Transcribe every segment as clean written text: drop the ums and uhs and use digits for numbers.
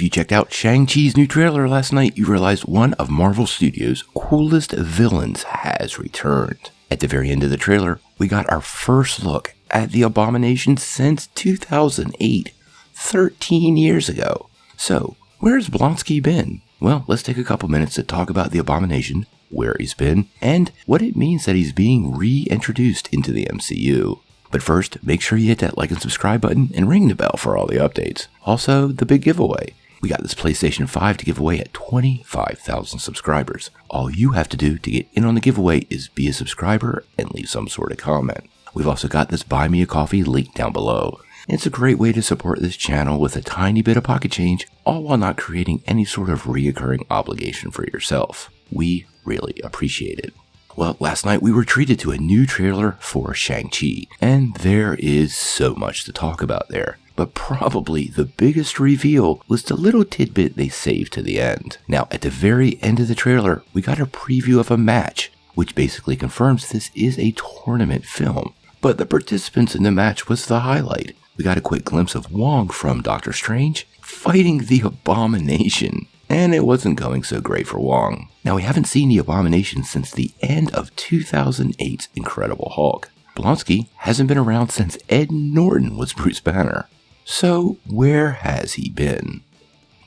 If you checked out Shang-Chi's new trailer last night, you realized one of Marvel Studios' coolest villains has returned. At the very end of the trailer, we got our first look at the Abomination since 2008, 13 years ago. So, where's Blonsky been? Well, let's take a couple minutes to talk about the Abomination, where he's been, and what it means that he's being reintroduced into the MCU. But first, make sure you hit that like and subscribe button and ring the bell for all the updates. Also, the big giveaway. We got this PlayStation 5 to give away at 25,000 subscribers. All you have to do to get in on the giveaway is be a subscriber and leave some sort of comment. We've also got this Buy Me a Coffee link down below. It's a great way to support this channel with a tiny bit of pocket change, all while not creating any sort of reoccurring obligation for yourself. We really appreciate it. Well, last night we were treated to a new trailer for Shang-Chi, and there is so much to talk about there. But probably the biggest reveal was the little tidbit they saved to the end. Now, at the very end of the trailer, we got a preview of a match, which basically confirms this is a tournament film. But the participants in the match was the highlight. We got a quick glimpse of Wong from Doctor Strange fighting the Abomination. And it wasn't going so great for Wong. Now, we haven't seen the Abomination since the end of 2008's Incredible Hulk. Blonsky hasn't been around since Ed Norton was Bruce Banner. So, where has he been?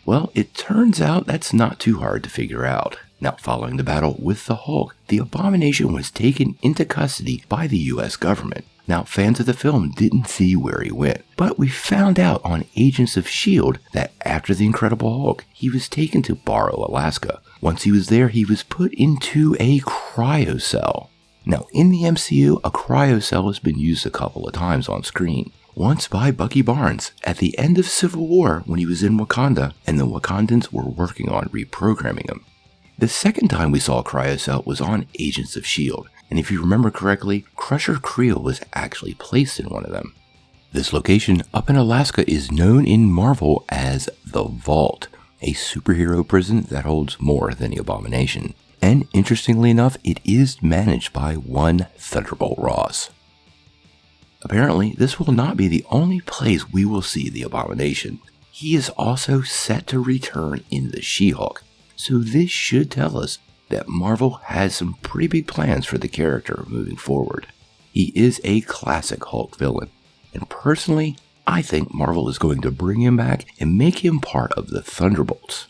Well, it turns out that's not too hard to figure out. Now, following the battle with the Hulk, the Abomination was taken into custody by the US government. Now, fans of the film didn't see where he went, but we found out on Agents of S.H.I.E.L.D. that after the Incredible Hulk, he was taken to Barrow, Alaska. Once he was there, he was put into a cryocell. Now, in the MCU, a cryocell has been used a couple of times on screen. Once by Bucky Barnes at the end of Civil War when he was in Wakanda and the Wakandans were working on reprogramming him. The second time we saw a cryocell was on Agents of S.H.I.E.L.D., and if you remember correctly, Crusher Creel was actually placed in one of them. This location up in Alaska is known in Marvel as the Vault, a superhero prison that holds more than the Abomination. And interestingly enough, it is managed by one Thunderbolt Ross. Apparently, this will not be the only place we will see the Abomination. He is also set to return in the She-Hulk, so this should tell us that Marvel has some pretty big plans for the character moving forward. He is a classic Hulk villain, and personally, I think Marvel is going to bring him back and make him part of the Thunderbolts.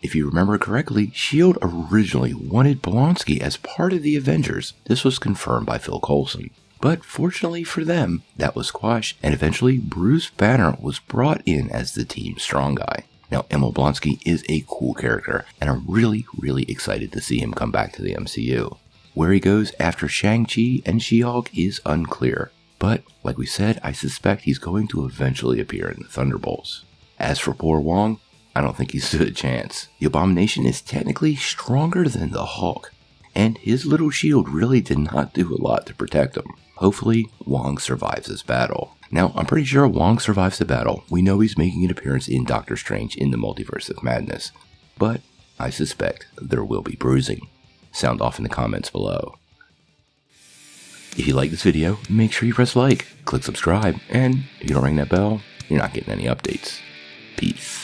If you remember correctly, S.H.I.E.L.D. originally wanted Blonsky as part of the Avengers. This was confirmed by Phil Coulson. But fortunately for them, that was squashed, and eventually Bruce Banner was brought in as the team's strong guy. Now, Emil Blonsky is a cool character, and I'm really excited to see him come back to the MCU. Where he goes after Shang-Chi and She-Hulk is unclear, but like we said, I suspect he's going to eventually appear in the Thunderbolts. As for poor Wong, I don't think he stood a chance. The Abomination is technically stronger than the Hulk, and his little shield really did not do a lot to protect him. Hopefully, Wong survives this battle. Now, I'm pretty sure Wong survives the battle. We know he's making an appearance in Doctor Strange in the Multiverse of Madness, but I suspect there will be bruising. Sound off in the comments below. If you like this video, make sure you press like, click subscribe, and if you don't ring that bell, you're not getting any updates. Peace.